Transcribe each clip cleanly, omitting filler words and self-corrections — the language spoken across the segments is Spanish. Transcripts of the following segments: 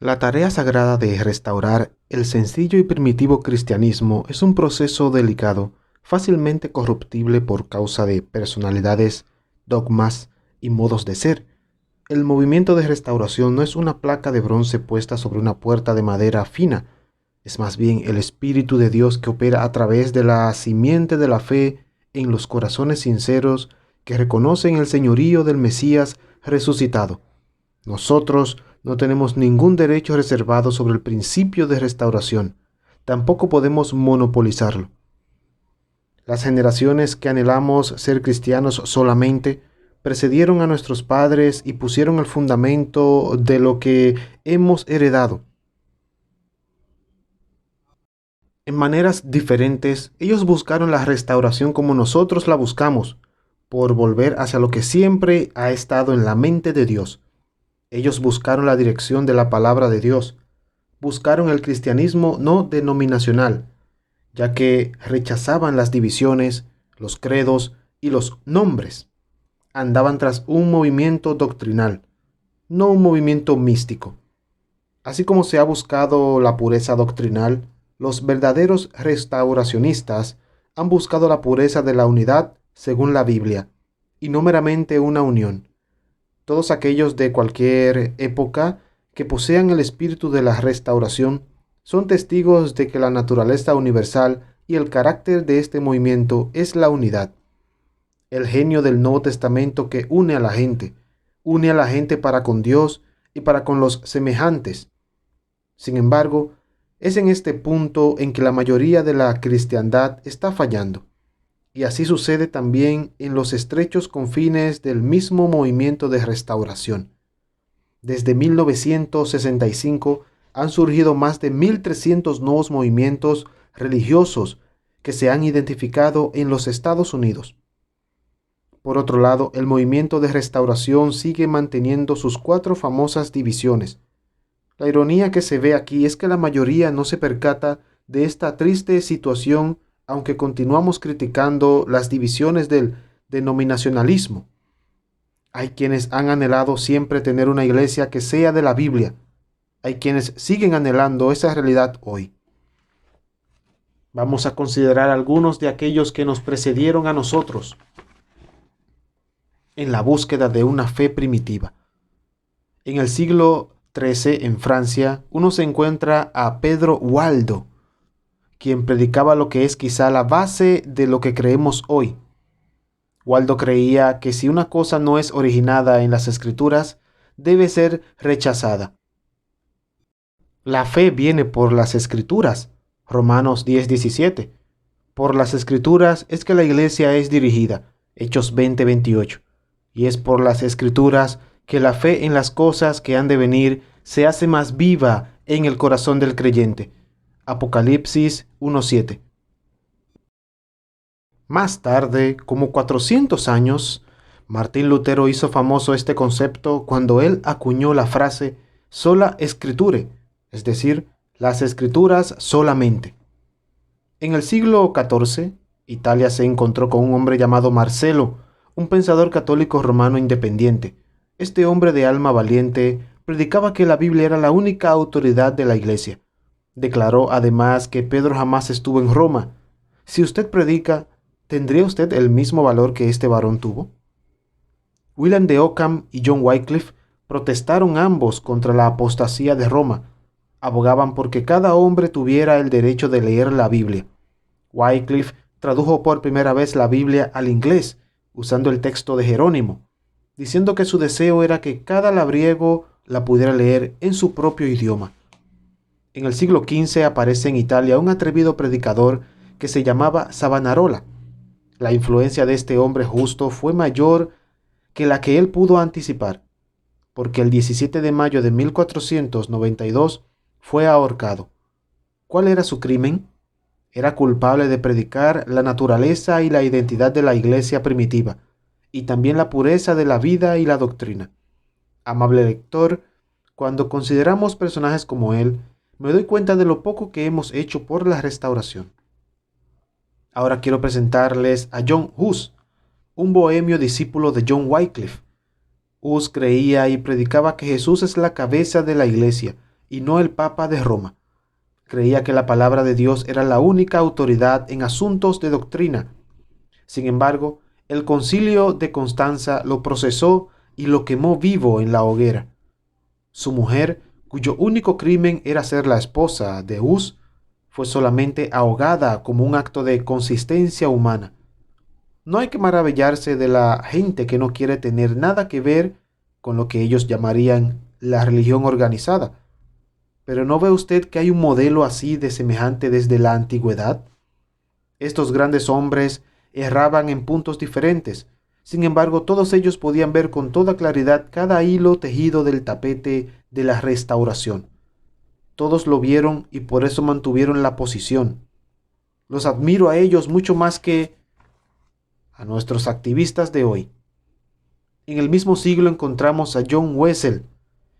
La tarea sagrada de restaurar el sencillo y primitivo cristianismo es un proceso delicado, fácilmente corruptible por causa de personalidades, dogmas y modos de ser. El movimiento de restauración no es una placa de bronce puesta sobre una puerta de madera fina, es más bien el Espíritu de Dios que opera a través de la simiente de la fe en los corazones sinceros que reconocen el señorío del Mesías resucitado. Nosotros no tenemos ningún derecho reservado sobre el principio de restauración. Tampoco podemos monopolizarlo. Las generaciones que anhelamos ser cristianos solamente precedieron a nuestros padres y pusieron el fundamento de lo que hemos heredado. En maneras diferentes, ellos buscaron la restauración como nosotros la buscamos, por volver hacia lo que siempre ha estado en la mente de Dios. Ellos buscaron la dirección de la palabra de Dios, buscaron el cristianismo no denominacional, ya que rechazaban las divisiones, los credos y los nombres. Andaban tras un movimiento doctrinal, no un movimiento místico. Así como se ha buscado la pureza doctrinal, los verdaderos restauracionistas han buscado la pureza de la unidad según la Biblia, y no meramente una unión. Todos aquellos de cualquier época que posean el espíritu de la restauración son testigos de que la naturaleza universal y el carácter de este movimiento es la unidad. El genio del Nuevo Testamento que une a la gente para con Dios y para con los semejantes. Sin embargo, es en este punto en que la mayoría de la cristiandad está fallando. Y así sucede también en los estrechos confines del mismo movimiento de restauración. Desde 1965 han surgido más de 1.300 nuevos movimientos religiosos que se han identificado en los Estados Unidos. Por otro lado, el movimiento de restauración sigue manteniendo sus 4 famosas divisiones. La ironía que se ve aquí es que la mayoría no se percata de esta triste situación, aunque continuamos criticando las divisiones del denominacionalismo. Hay quienes han anhelado siempre tener una iglesia que sea de la Biblia. Hay quienes siguen anhelando esa realidad hoy. Vamos a considerar algunos de aquellos que nos precedieron a nosotros en la búsqueda de una fe primitiva. En el siglo XIII, en Francia, uno se encuentra a Pedro Waldo, quien predicaba lo que es quizá la base de lo que creemos hoy. Waldo creía que si una cosa no es originada en las Escrituras, debe ser rechazada. La fe viene por las Escrituras, Romanos 10:17. Por las Escrituras es que la iglesia es dirigida, Hechos 20:28. Y es por las Escrituras que la fe en las cosas que han de venir se hace más viva en el corazón del creyente, Apocalipsis 1:7. Más tarde, como 400 años, Martín Lutero hizo famoso este concepto cuando él acuñó la frase sola scripture, es decir, las escrituras solamente. En el siglo XIV, Italia se encontró con un hombre llamado Marcelo, un pensador católico romano independiente. Este hombre de alma valiente predicaba que la Biblia era la única autoridad de la Iglesia. Declaró además que Pedro jamás estuvo en Roma. Si usted predica, ¿tendría usted el mismo valor que este varón tuvo? William de Ockham y John Wycliffe protestaron ambos contra la apostasía de Roma. Abogaban porque cada hombre tuviera el derecho de leer la Biblia. Wycliffe tradujo por primera vez la Biblia al inglés, usando el texto de Jerónimo, diciendo que su deseo era que cada labriego la pudiera leer en su propio idioma. En el siglo XV aparece en Italia un atrevido predicador que se llamaba Savonarola. La influencia de este hombre justo fue mayor que la que él pudo anticipar, porque el 17 de mayo de 1492 fue ahorcado. ¿Cuál era su crimen? Era culpable de predicar la naturaleza y la identidad de la iglesia primitiva, y también la pureza de la vida y la doctrina. Amable lector, cuando consideramos personajes como él, me doy cuenta de lo poco que hemos hecho por la restauración. Ahora quiero presentarles a John Hus, un bohemio discípulo de John Wycliffe. Hus creía y predicaba que Jesús es la cabeza de la iglesia y no el Papa de Roma. Creía que la palabra de Dios era la única autoridad en asuntos de doctrina. Sin embargo, el concilio de Constanza lo procesó y lo quemó vivo en la hoguera. Su mujer, cuyo único crimen era ser la esposa de Hus, fue solamente ahogada como un acto de consistencia humana. No hay que maravillarse de la gente que no quiere tener nada que ver con lo que ellos llamarían la religión organizada. Pero ¿no ve usted que hay un modelo así de semejante desde la antigüedad? Estos grandes hombres erraban en puntos diferentes. Sin embargo, todos ellos podían ver con toda claridad cada hilo tejido del tapete de la restauración. Todos lo vieron y por eso mantuvieron la posición. Los admiro a ellos mucho más que a nuestros activistas de hoy. En el mismo siglo encontramos a John Wesley,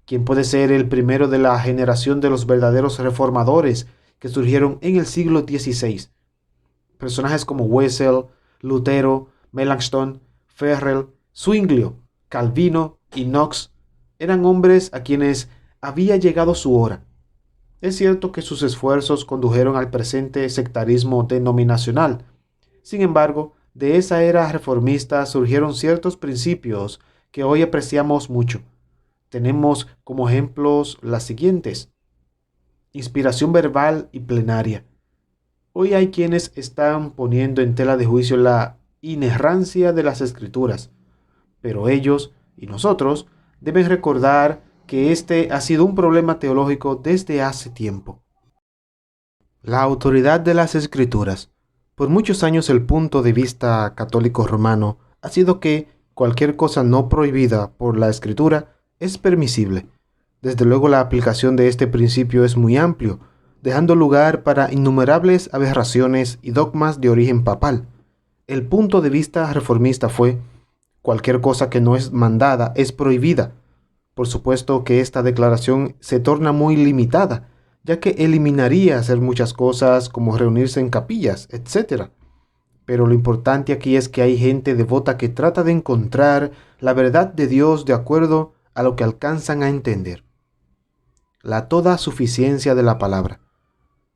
quien puede ser el primero de la generación de los verdaderos reformadores que surgieron en el siglo XVI. Personajes como Wesley, Lutero, Melanchthon, Farel, Zwinglio, Calvino y Knox eran hombres a quienes había llegado su hora. Es cierto que sus esfuerzos condujeron al presente sectarismo denominacional. Sin embargo, de esa era reformista surgieron ciertos principios que hoy apreciamos mucho. Tenemos como ejemplos las siguientes: inspiración verbal y plenaria. Hoy hay quienes están poniendo en tela de juicio la inerrancia de las escrituras, pero ellos y nosotros deben recordar que este ha sido un problema teológico desde hace tiempo. La autoridad de las escrituras. Por muchos años el punto de vista católico romano ha sido que cualquier cosa no prohibida por la escritura es permisible. Desde luego la aplicación de este principio es muy amplio, dejando lugar para innumerables aberraciones y dogmas de origen papal. El punto de vista reformista fue: cualquier cosa que no es mandada es prohibida. Por supuesto que esta declaración se torna muy limitada, ya que eliminaría hacer muchas cosas como reunirse en capillas, etc. Pero lo importante aquí es que hay gente devota que trata de encontrar la verdad de Dios de acuerdo a lo que alcanzan a entender. La toda suficiencia de la palabra.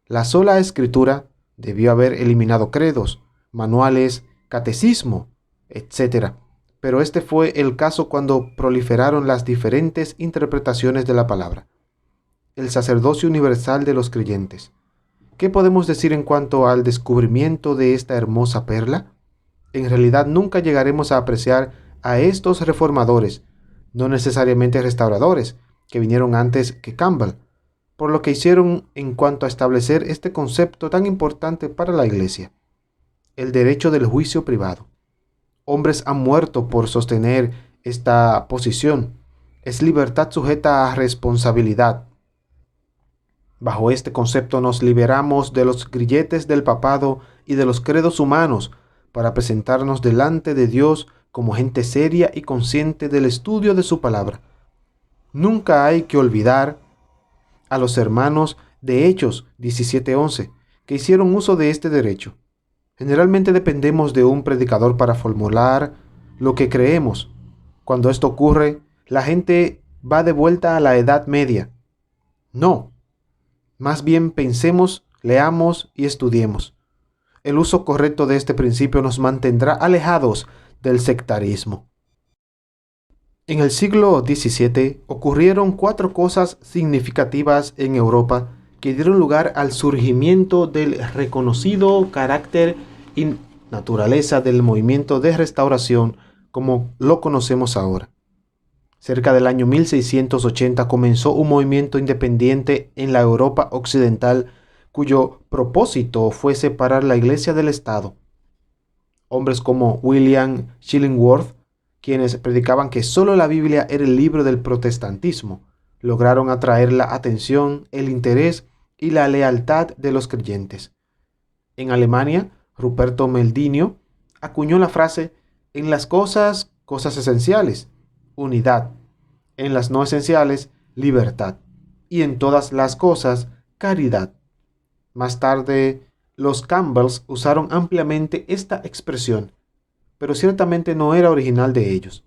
La sola escritura debió haber eliminado credos, manuales, catecismo, etc. Pero este fue el caso cuando proliferaron las diferentes interpretaciones de la palabra. El sacerdocio universal de los creyentes. ¿Qué podemos decir en cuanto al descubrimiento de esta hermosa perla? En realidad nunca llegaremos a apreciar a estos reformadores, no necesariamente restauradores, que vinieron antes que Campbell, por lo que hicieron en cuanto a establecer este concepto tan importante para la Iglesia: el derecho del juicio privado. Hombres han muerto por sostener esta posición. Es libertad sujeta a responsabilidad. Bajo este concepto nos liberamos de los grilletes del papado y de los credos humanos para presentarnos delante de Dios como gente seria y consciente del estudio de su palabra. Nunca hay que olvidar a los hermanos de Hechos 17:11 que hicieron uso de este derecho. Generalmente dependemos de un predicador para formular lo que creemos. Cuando esto ocurre, la gente va de vuelta a la Edad Media. No. Más bien pensemos, leamos y estudiemos. El uso correcto de este principio nos mantendrá alejados del sectarismo. En el siglo XVII ocurrieron 4 cosas significativas en Europa que dieron lugar al surgimiento del reconocido carácter y naturaleza del movimiento de restauración como lo conocemos ahora. Cerca del año 1680 comenzó un movimiento independiente en la Europa occidental cuyo propósito fue separar la Iglesia del Estado. Hombres como William Chillingworth, quienes predicaban que solo la Biblia era el libro del protestantismo, lograron atraer la atención, el interés y la lealtad de los creyentes. En Alemania, Ruperto Meldinio acuñó la frase: en las cosas esenciales, unidad; en las no esenciales, libertad; y en todas las cosas, caridad. Más tarde, los Campbells usaron ampliamente esta expresión, pero ciertamente no era original de ellos.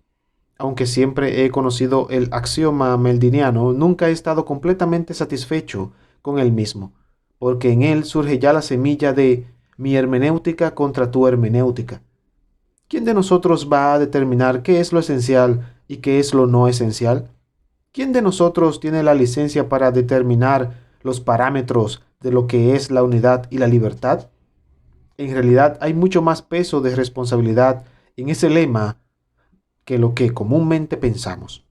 Aunque siempre he conocido el axioma meldiniano, nunca he estado completamente satisfecho con él mismo, porque en él surge ya la semilla de mi hermenéutica contra tu hermenéutica. ¿Quién de nosotros va a determinar qué es lo esencial y qué es lo no esencial? ¿Quién de nosotros tiene la licencia para determinar los parámetros de lo que es la unidad y la libertad? En realidad hay mucho más peso de responsabilidad en ese lema que lo que comúnmente pensamos.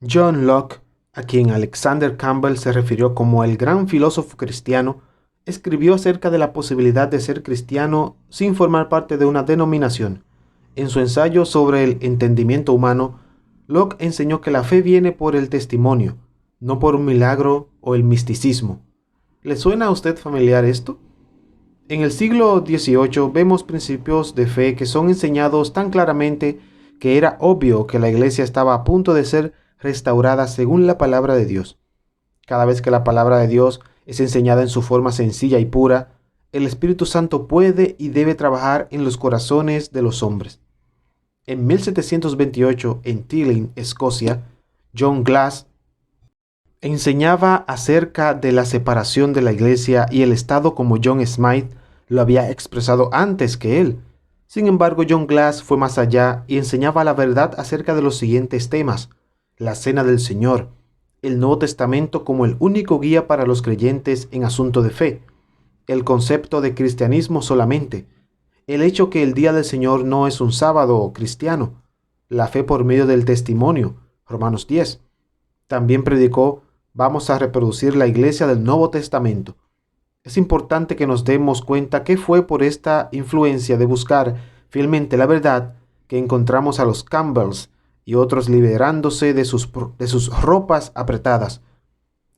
John Locke, a quien Alexander Campbell se refirió como el gran filósofo cristiano, escribió acerca de la posibilidad de ser cristiano sin formar parte de una denominación. En su ensayo sobre el entendimiento humano, Locke enseñó que la fe viene por el testimonio, no por un milagro o el misticismo. ¿Le suena a usted familiar esto? En el siglo XVIII vemos principios de fe que son enseñados tan claramente que era obvio que la iglesia estaba a punto de ser restaurada según la palabra de Dios. Cada vez que la palabra de Dios es enseñada en su forma sencilla y pura, el Espíritu Santo puede y debe trabajar en los corazones de los hombres. En 1728, en Tilling, Escocia, John Glass enseñaba acerca de la separación de la iglesia y el Estado como John Smythe lo había expresado antes que él. Sin embargo, John Glass fue más allá y enseñaba la verdad acerca de los siguientes temas: la Cena del Señor, el Nuevo Testamento como el único guía para los creyentes en asunto de fe, el concepto de cristianismo solamente, el hecho que el Día del Señor no es un sábado cristiano, la fe por medio del testimonio, Romanos 10. También predicó: vamos a reproducir la iglesia del Nuevo Testamento. Es importante que nos demos cuenta que fue por esta influencia de buscar fielmente la verdad que encontramos a los Campbells y otros liberándose de sus ropas apretadas.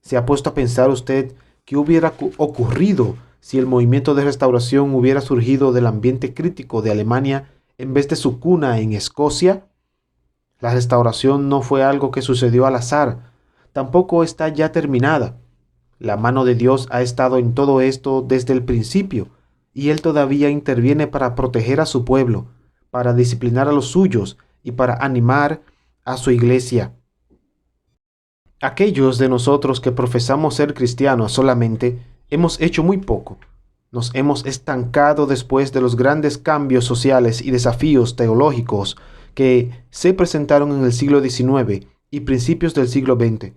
¿Se ha puesto a pensar usted qué hubiera ocurrido si el movimiento de restauración hubiera surgido del ambiente crítico de Alemania en vez de su cuna en Escocia? La restauración no fue algo que sucedió al azar, tampoco está ya terminada. La mano de Dios ha estado en todo esto desde el principio, y Él todavía interviene para proteger a su pueblo, para disciplinar a los suyos y para animar a su iglesia. Aquellos de nosotros que profesamos ser cristianos solamente hemos hecho muy poco. Nos hemos estancado después de los grandes cambios sociales y desafíos teológicos que se presentaron en el siglo XIX y principios del siglo XX.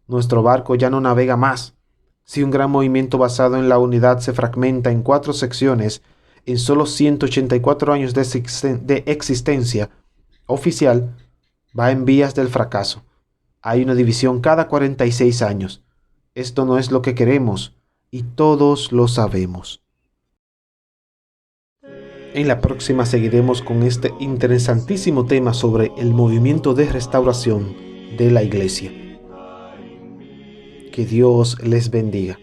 Nuestro barco ya no navega más. Si un gran movimiento basado en la unidad se fragmenta en 4 secciones en solo 184 años de existencia oficial, va en vías del fracaso. Hay una división cada 46 años. Esto no es lo que queremos y todos lo sabemos. En la próxima seguiremos con este interesantísimo tema sobre el movimiento de restauración de la iglesia. Que Dios les bendiga.